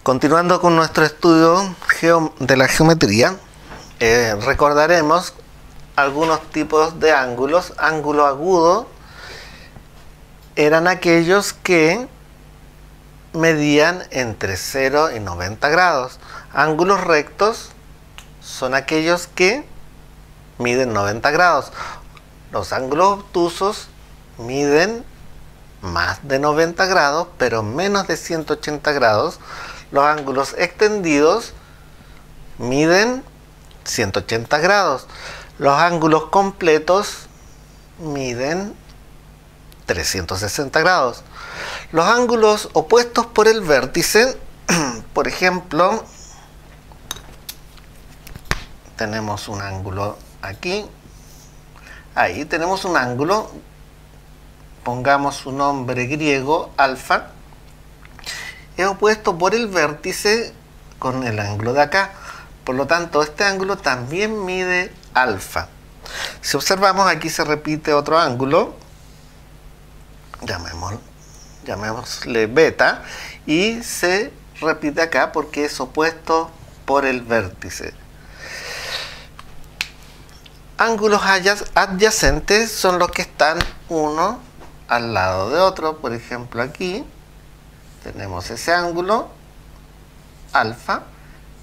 Continuando con nuestro estudio de la geometría, recordaremos algunos tipos de ángulos. Ángulo agudo eran aquellos que medían entre 0 y 90 grados. Ángulos rectos son aquellos que miden 90 grados. Los ángulos obtusos miden más de 90 grados, pero menos de 180 grados. Los ángulos extendidos miden 180 grados. Los ángulos completos miden 360 grados. Los ángulos opuestos por el vértice, por ejemplo, tenemos un ángulo aquí, ahí tenemos un ángulo, pongamos su nombre griego, alfa, es opuesto por el vértice con el ángulo de acá. Por lo tanto, este ángulo también mide alfa. Si observamos, aquí se repite otro ángulo, llamémosle beta, y se repite acá porque es opuesto por el vértice. Ángulos adyacentes son los que están uno al lado de otro. Por ejemplo, aquí tenemos ese ángulo alfa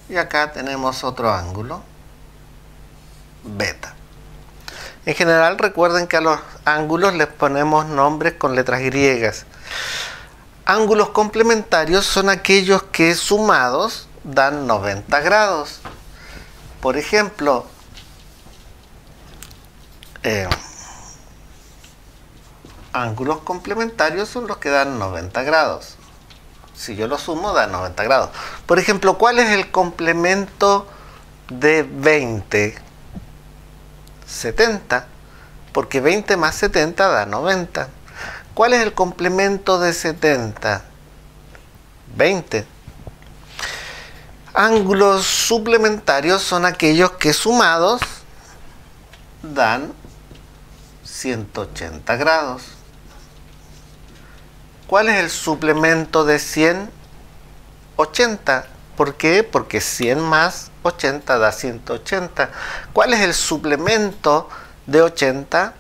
y acá tenemos otro ángulo beta. En general, recuerden que a los ángulos les ponemos nombres con letras griegas. Ángulos complementarios son aquellos que sumados dan 90 grados. Por ejemplo, ángulos complementarios son los que dan 90 grados. Si yo lo sumo, da 90 grados. Por ejemplo, ¿cuál es el complemento de 20? 70. Porque 20 más 70 da 90. ¿Cuál es el complemento de 70? 20. Ángulos suplementarios son aquellos que sumados dan 180 grados. ¿Cuál es el suplemento de 100? 80. ¿Por qué? Porque 100 más 80 da 180. ¿Cuál es el suplemento de 80?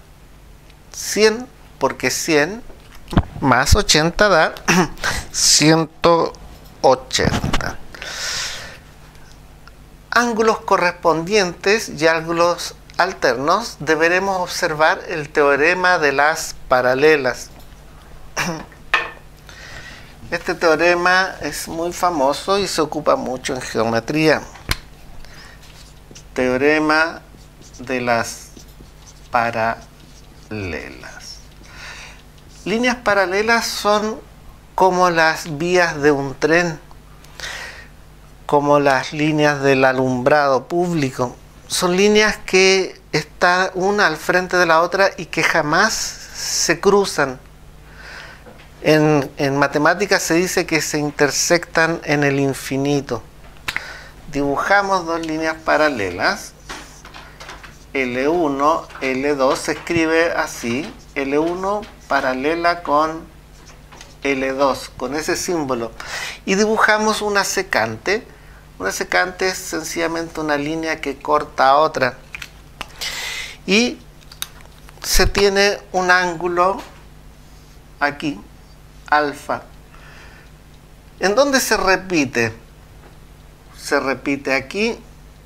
100. Porque 100 más 80 da 180. Ángulos correspondientes y ángulos alternos, deberemos observar el teorema de las paralelas. Este teorema es muy famoso y se ocupa mucho en geometría. Teorema de las paralelas. Líneas paralelas son como las vías de un tren, como las líneas del alumbrado público. Son líneas que están una al frente de la otra y que jamás se cruzan. En matemáticas se dice que se intersectan en el infinito. Dibujamos dos líneas paralelas. L1, L2 se escribe así. L1 paralela con L2, con ese símbolo. Y dibujamos una secante. Una secante es sencillamente una línea que corta a otra. Y se tiene un ángulo aquí, alfa. ¿En dónde se repite? Se repite aquí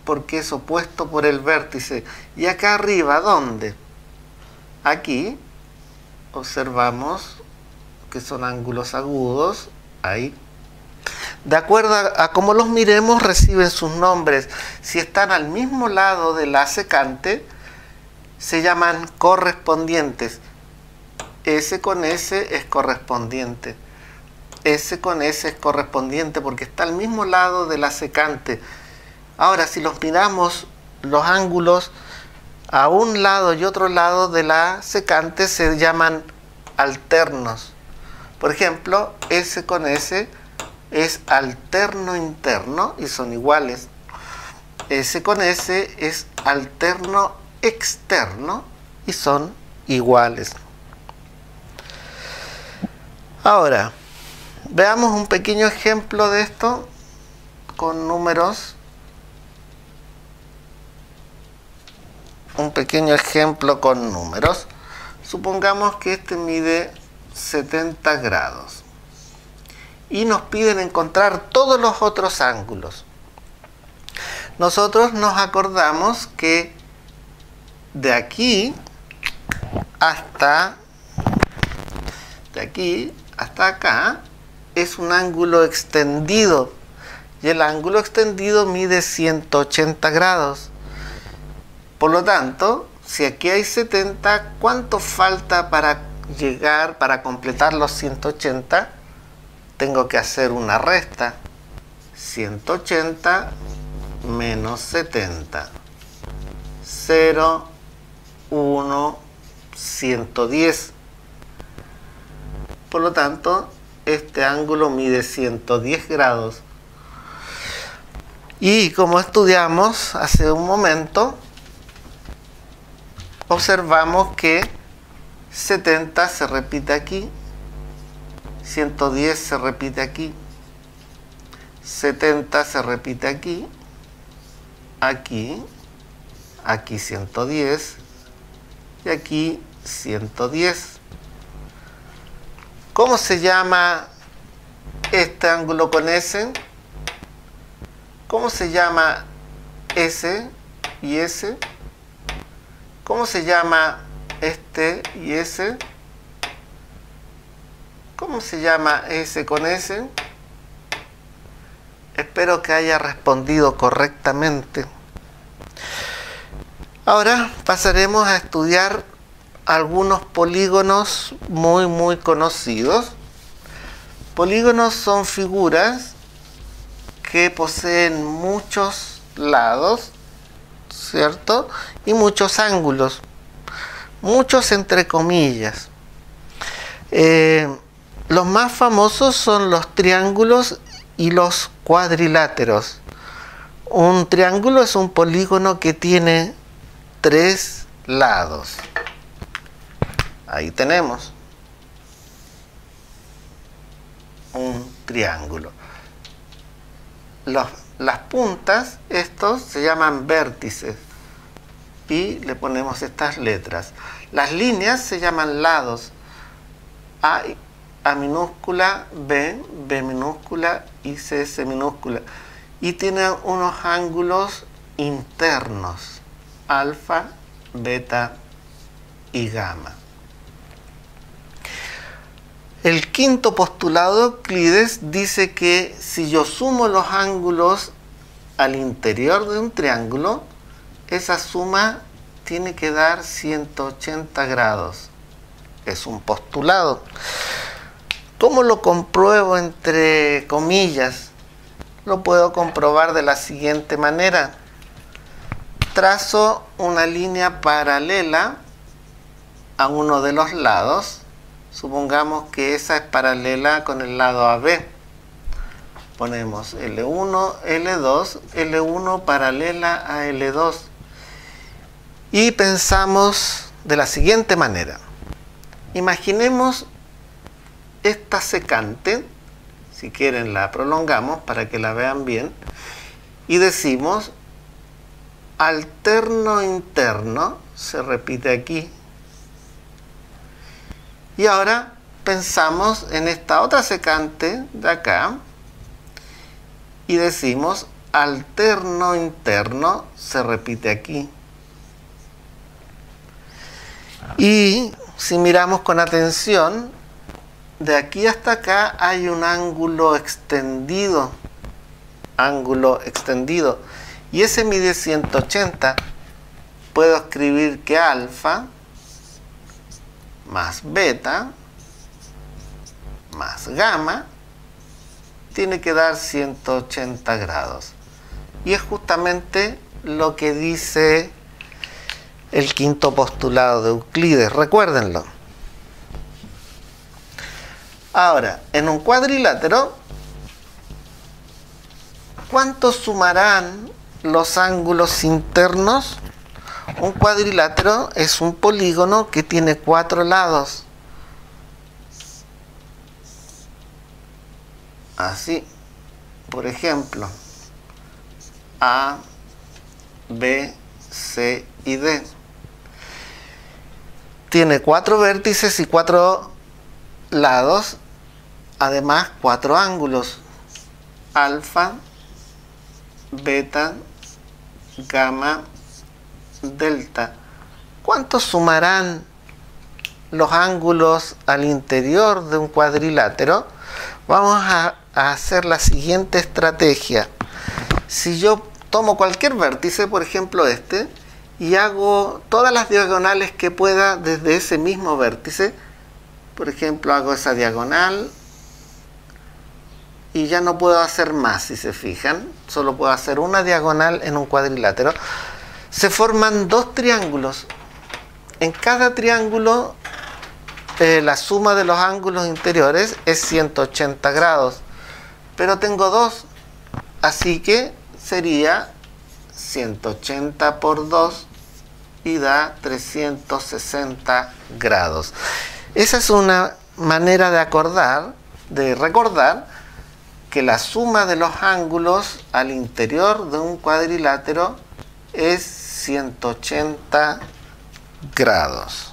porque es opuesto por el vértice. Y acá arriba, ¿dónde? Aquí observamos que son ángulos agudos, ahí. De acuerdo a cómo los miremos, reciben sus nombres. Si están al mismo lado de la secante, se llaman correspondientes. S con S es correspondiente. S con S es correspondiente porque está al mismo lado de la secante. Ahora, si los miramos, los ángulos a un lado y otro lado de la secante se llaman alternos. Por ejemplo, S con S es alterno interno y son iguales. S con S es alterno externo y son iguales. Ahora, veamos un pequeño ejemplo de esto. con números. Un pequeño ejemplo con números. Supongamos que este mide 70 grados. Y nos piden encontrar todos los otros ángulos. Nosotros nos acordamos que de aquí hasta acá es un ángulo extendido. Y el ángulo extendido mide 180 grados. Por lo tanto, si aquí hay 70, ¿cuánto falta para completar los 180? Tengo que hacer una resta. 180 menos 70. 0, 1, 110. Por lo tanto, este ángulo mide 110 grados. Y como estudiamos hace un momento, observamos que 70 se repite aquí, 110 se repite aquí, 70 se repite aquí, aquí 110 y aquí 110. ¿Cómo se llama este ángulo con S? ¿Cómo se llama S y S? ¿Cómo se llama este y S? ¿Cómo se llama S con S? Espero que haya respondido correctamente. Ahora pasaremos a estudiar algunos polígonos muy conocidos. Polígonos son figuras que poseen muchos lados, ¿cierto? Y muchos ángulos, muchos entre comillas. Los más famosos son los triángulos y los cuadriláteros. Un triángulo es un polígono que tiene 3 lados. Ahí tenemos un triángulo. Las puntas, estos se llaman vértices y le ponemos estas letras. Las líneas se llaman lados. A minúscula, B minúscula y C minúscula. Y tienen unos ángulos internos, alfa, beta y gamma. El quinto postulado de Euclides dice que si yo sumo los ángulos al interior de un triángulo, esa suma tiene que dar 180 grados. Es un postulado. ¿Cómo lo compruebo entre comillas? Lo puedo comprobar de la siguiente manera. Trazo una línea paralela a uno de los lados. Supongamos que esa es paralela con el lado AB. Ponemos L1, L2, L1 paralela a L2. Y pensamos de la siguiente manera. Imaginemos esta secante, si quieren la prolongamos para que la vean bien, y decimos alterno interno, se repite aquí. Y ahora pensamos en esta otra secante de acá y decimos alterno interno, se repite aquí. Y si miramos con atención, de aquí hasta acá hay un ángulo extendido. Y ese mide 180. Puedo escribir que alfa más beta más gamma tiene que dar 180 grados. Y es justamente lo que dice el quinto postulado de Euclides. Recuérdenlo. Ahora, en un cuadrilátero, ¿cuántos sumarán los ángulos internos? Un cuadrilátero es un polígono que tiene 4 lados. Así, por ejemplo, A, B, C y D. Tiene 4 vértices y 4 lados, además 4 ángulos: alfa, beta, gamma, delta. ¿Cuántos sumarán los ángulos al interior de un cuadrilátero? Vamos a hacer la siguiente estrategia. Si yo tomo cualquier vértice, por ejemplo este, y hago todas las diagonales que pueda desde ese mismo vértice, por ejemplo hago esa diagonal y ya no puedo hacer más, si se fijan, solo puedo hacer una diagonal en un cuadrilátero, se forman 2 triángulos. En cada triángulo la suma de los ángulos interiores es 180 grados, pero tengo 2, así que sería 180 por 2 y da 360 grados. Esa es una manera de recordar que la suma de los ángulos al interior de un cuadrilátero es 180 grados.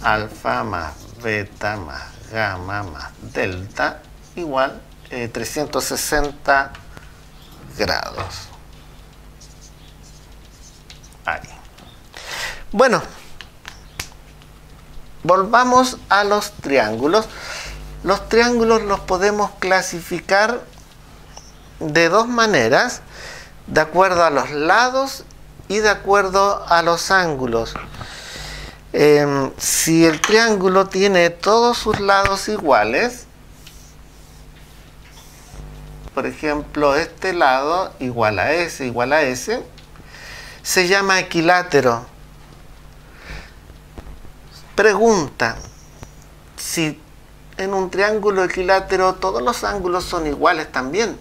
Alfa más beta más gamma más delta igual 360 grados. Ahí. Bueno, volvamos a los triángulos. Los triángulos los podemos clasificar de 2 maneras, de acuerdo a los lados y de acuerdo a los ángulos. Si el triángulo tiene todos sus lados iguales, por ejemplo este lado igual a ese, se llama equilátero. Pregunta: si en un triángulo equilátero todos los ángulos son iguales también,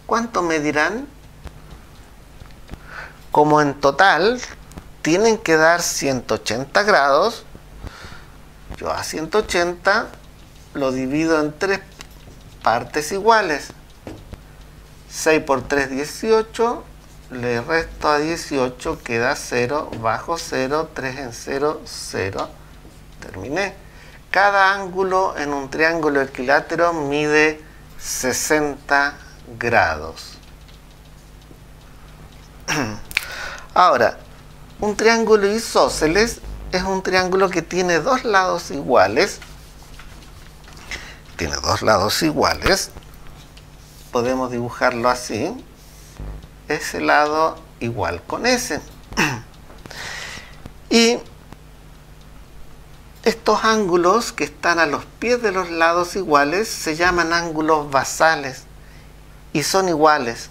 ¿cuánto medirán? Como en total tienen que dar 180 grados, yo a 180 lo divido en 3 partes iguales. 6 por 3, 18, le resto a 18, queda 0, bajo 0, 3 en 0, 0. Terminé. Cada ángulo en un triángulo equilátero mide 60 grados. Ahora, un triángulo isósceles es un triángulo que tiene 2 lados iguales. Tiene 2 lados iguales. Podemos dibujarlo así. Ese lado igual con ese. Y estos ángulos que están a los pies de los lados iguales se llaman ángulos basales y son iguales.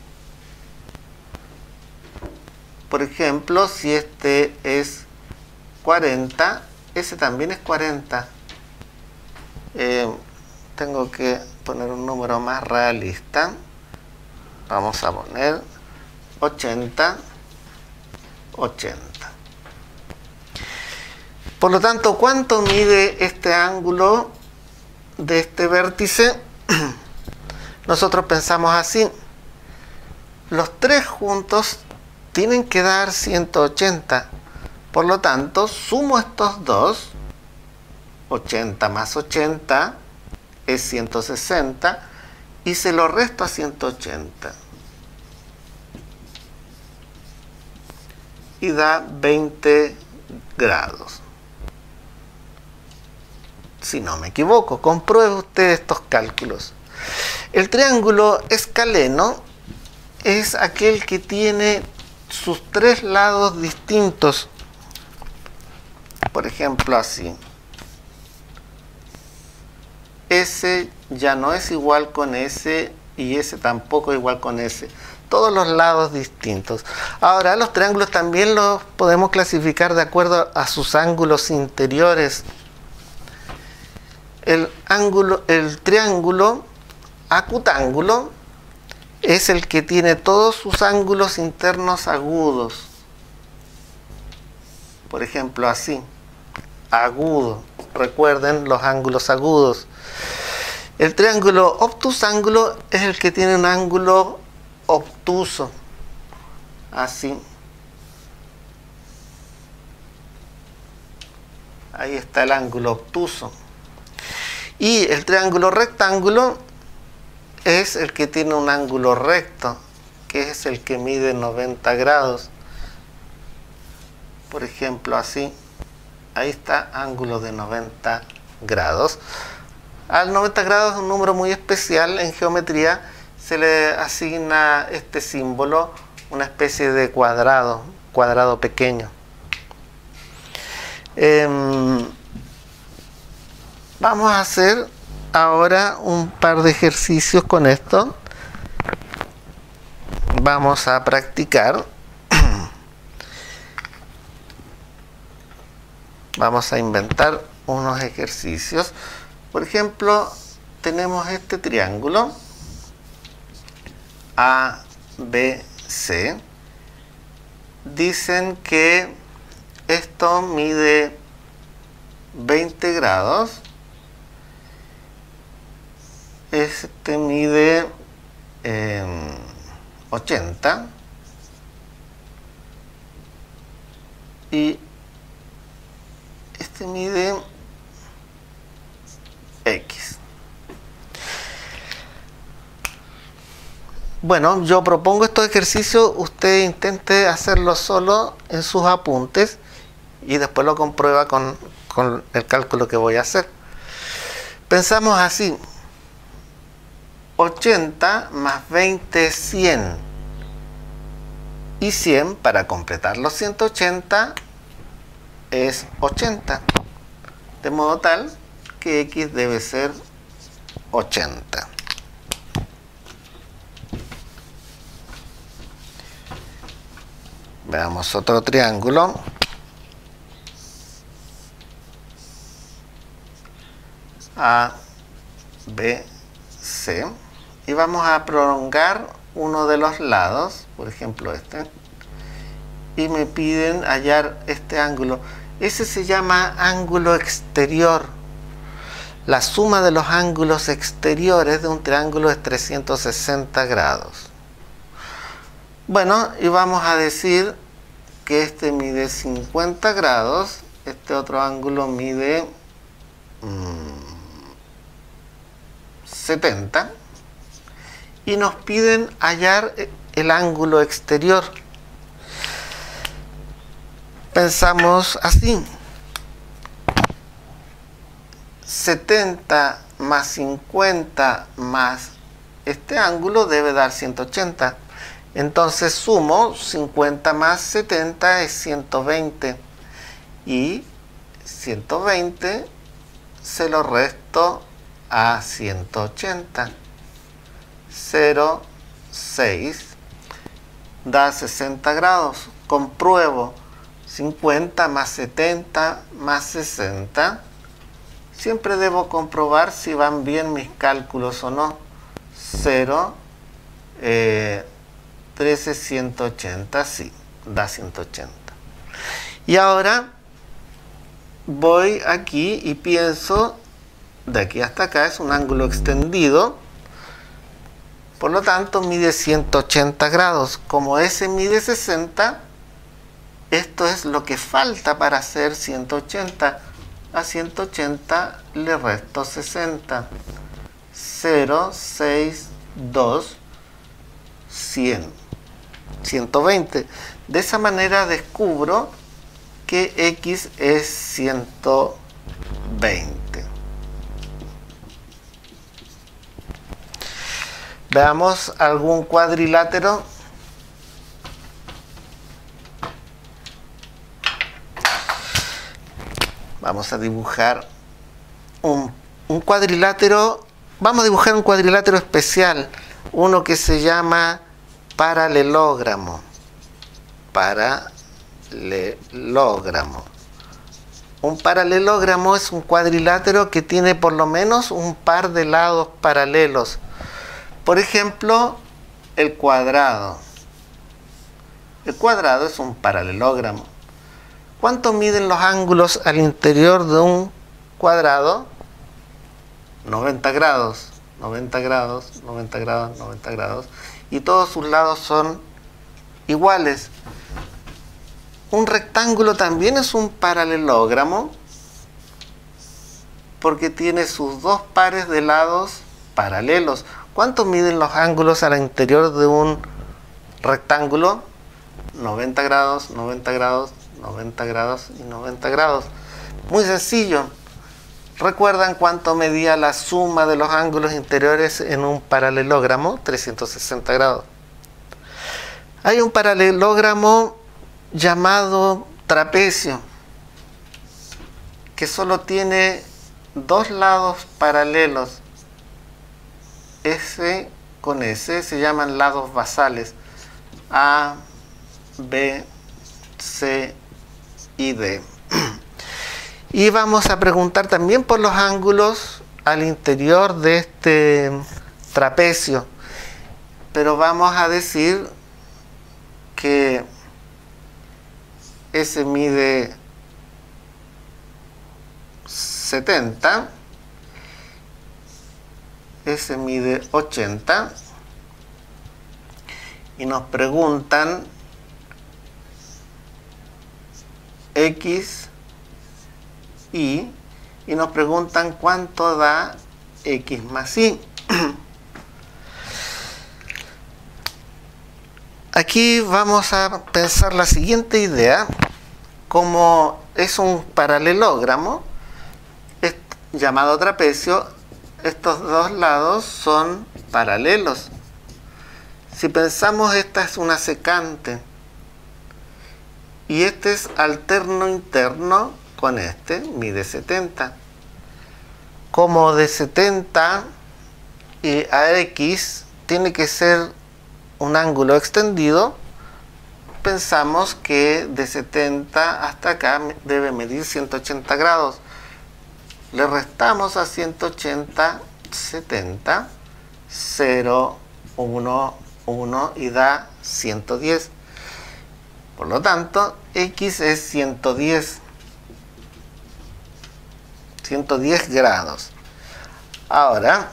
Por ejemplo, si este es 40, ese también es 40. Tengo que poner un número más realista. Vamos a poner 80, 80. Por lo tanto, ¿cuánto mide este ángulo de este vértice? Nosotros pensamos así: los 3 juntos tienen que dar 180. Por lo tanto, sumo estos 2. 80 más 80 es 160 y se lo resto a 180. Y da 20 grados. Si no me equivoco, compruebe usted estos cálculos. El triángulo escaleno es aquel que tiene sus 3 lados distintos. Por ejemplo, así. Ese ya no es igual con ese y ese tampoco igual con ese. Todos los lados distintos. Ahora, los triángulos también los podemos clasificar de acuerdo a sus ángulos interiores. El triángulo acutángulo es el que tiene todos sus ángulos internos agudos. Por ejemplo, así. Agudo. Recuerden los ángulos agudos. El triángulo obtusángulo es el que tiene un ángulo obtuso, así. Ahí está el ángulo obtuso. Y el triángulo rectángulo es el que tiene un ángulo recto, que es el que mide 90 grados. Por ejemplo, así. Ahí está, ángulo de 90 grados. Al 90 grados es un número muy especial en geometría. Se le asigna este símbolo, una especie de cuadrado pequeño. Vamos a hacer ahora un par de ejercicios con esto. Vamos a practicar. Vamos a inventar unos ejercicios. Por ejemplo, tenemos este triángulo ABC. Dicen que esto mide 20 grados. Este mide 80. Y este mide X. Bueno, yo propongo estos ejercicios, usted intente hacerlo solo en sus apuntes y después lo comprueba con el cálculo que voy a hacer. Pensamos así: 80 más 20 es 100. Y 100, para completar los 180, es 80. De modo tal que X debe ser 80. Veamos otro triángulo. ABC. Y vamos a prolongar uno de los lados, por ejemplo este. Y me piden hallar este ángulo. Ese se llama ángulo exterior. La suma de los ángulos exteriores de un triángulo es 360 grados. Bueno, y vamos a decir que este mide 50 grados, este otro ángulo mide 70, y nos piden hallar el ángulo exterior. Pensamos así: 70 más 50 más este ángulo debe dar 180. Entonces sumo 50 más 70 es 120. Y 120 se lo resto a 180. 0,6 da 60 grados. Compruebo 50 más 70 más 60. Siempre debo comprobar si van bien mis cálculos o no. 0, 13, 180, sí, da 180. Y ahora voy aquí y pienso, de aquí hasta acá es un ángulo extendido, por lo tanto mide 180 grados. Como ese mide 60, esto es lo que falta para hacer 180. A 180 le resto 60. 0, 6, 2, 100. 120. De esa manera descubro que X es 120. Veamos algún cuadrilátero. Vamos a dibujar un cuadrilátero. Vamos a dibujar un cuadrilátero especial, uno que se llama paralelogramo. Paralelogramo. Un paralelogramo es un cuadrilátero que tiene por lo menos un par de lados paralelos. Por ejemplo, el cuadrado. El cuadrado es un paralelogramo. ¿Cuánto miden los ángulos al interior de un cuadrado? 90 grados. 90 grados, 90 grados, 90 grados, y todos sus lados son iguales. Un rectángulo también es un paralelogramo porque tiene sus dos pares de lados paralelos. ¿Cuánto miden los ángulos al interior de un rectángulo? 90 grados, 90 grados, 90 grados y 90 grados. Muy sencillo. ¿Recuerdan cuánto medía la suma de los ángulos interiores en un paralelogramo? 360 grados. Hay un paralelogramo llamado trapecio, que solo tiene dos lados paralelos. S con S se llaman lados basales. A, B, C y D. Y vamos a preguntar también por los ángulos al interior de este trapecio. Pero vamos a decir que S mide 70, S mide 80, y nos preguntan X, Y, y nos preguntan cuánto da X más Y. Aquí vamos a pensar la siguiente idea. Como es un paralelogramo llamado trapecio, estos dos lados son paralelos. Si pensamos, esta es una secante y este es alterno interno con este, mide 70. Como de 70 a X tiene que ser un ángulo extendido, pensamos que de 70 hasta acá debe medir 180 grados. Le restamos a 180, 70, 0, 1, 1 y da 110. Por lo tanto, X es 110 grados. Ahora,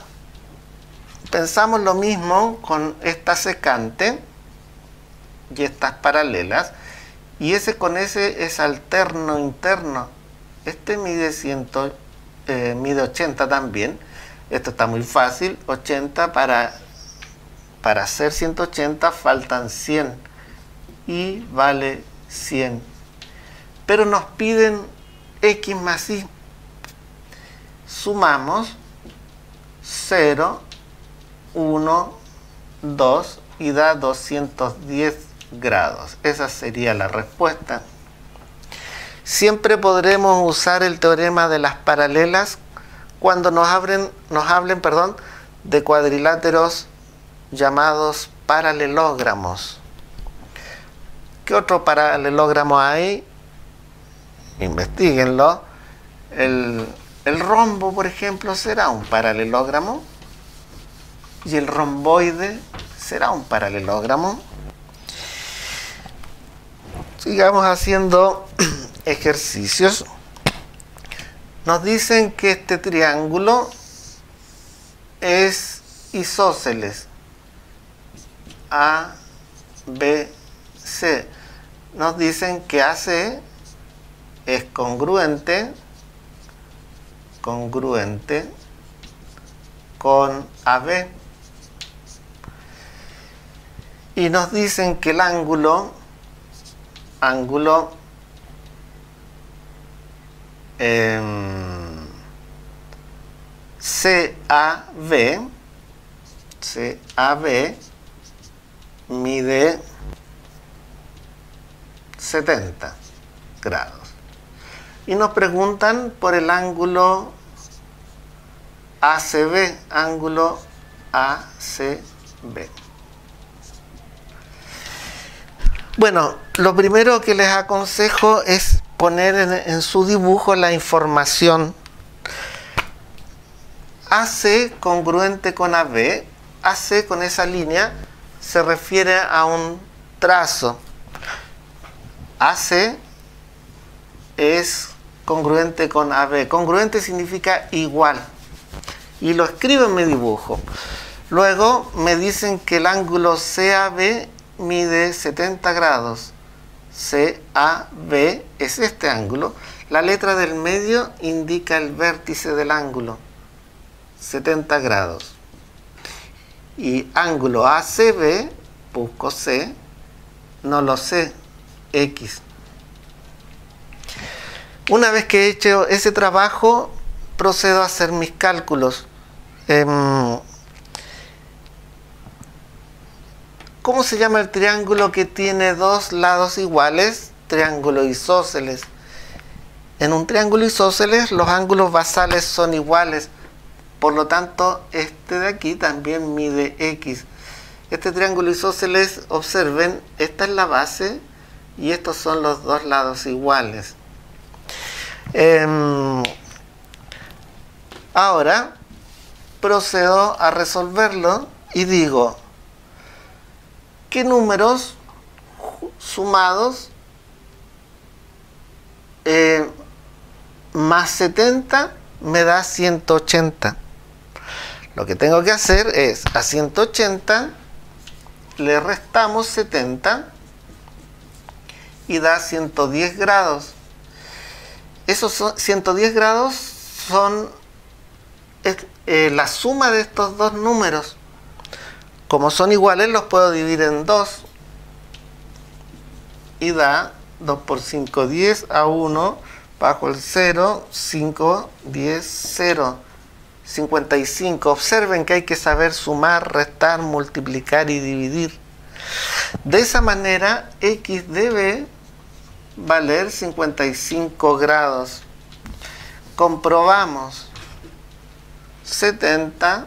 pensamos lo mismo con esta secante y estas paralelas, y ese con ese es alterno interno. Este mide 80 también. Esto está muy fácil. 80 para hacer 180 faltan 100 y vale 100. Pero nos piden X más Y. Sumamos 0, 1, 2 y da 210 grados. Esa sería la respuesta. Siempre podremos usar el teorema de las paralelas cuando nos hablen de cuadriláteros llamados paralelogramos. ¿Qué otro paralelogramo hay? Investíguenlo. El rombo, por ejemplo, será un paralelogramo. Y el romboide será un paralelogramo. Sigamos haciendo ejercicios. Nos dicen que este triángulo es isósceles. A, B, C. Nos dicen que AC es congruente con AB. Y nos dicen que el ángulo CAB mide 70 grados. Y nos preguntan por el ángulo ACB, ángulo ACB. Bueno, lo primero que les aconsejo es poner en su dibujo la información. AC congruente con AB. AC con esa línea se refiere a un trazo. AC es congruente con AB. Congruente significa igual. y lo escribo en mi dibujo. Luego me dicen que el ángulo CAB mide 70 grados. CAB es este ángulo. La letra del medio indica el vértice del ángulo, 70 grados. Y ángulo ACB, busco C, no lo sé, X. Una vez que he hecho ese trabajo, procedo a hacer mis cálculos. ¿Cómo se llama el triángulo que tiene dos lados iguales? Triángulo isósceles. En un triángulo isósceles los ángulos basales son iguales. Por lo tanto, este de aquí también mide X. Este triángulo isósceles, observen, esta es la base y estos son los dos lados iguales. Ahora procedo a resolverlo y digo, ¿qué números sumados más 70 me da 180? Lo que tengo que hacer es, a 180 le restamos 70 y da 110 grados. Esos 110 grados son la suma de estos dos números. Como son iguales, los puedo dividir en 2 y da 2 por 5, 10 a 1 bajo el 0, 5, 10, 0, 55. Observen que hay que saber sumar, restar, multiplicar y dividir. De esa manera, X debe valer 55 grados. Comprobamos. 70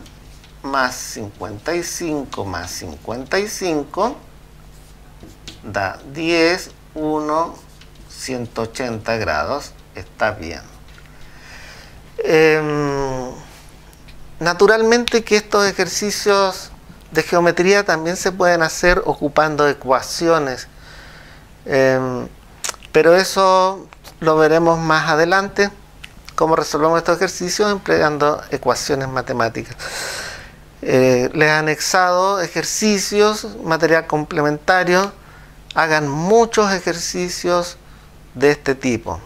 más 55 más 55 da 10, 1, 180 grados. Está bien. Naturalmente que estos ejercicios de geometría también se pueden hacer ocupando ecuaciones. Pero eso lo veremos más adelante, cómo resolvemos estos ejercicios empleando ecuaciones matemáticas. Les he anexado ejercicios, material complementario. Hagan muchos ejercicios de este tipo.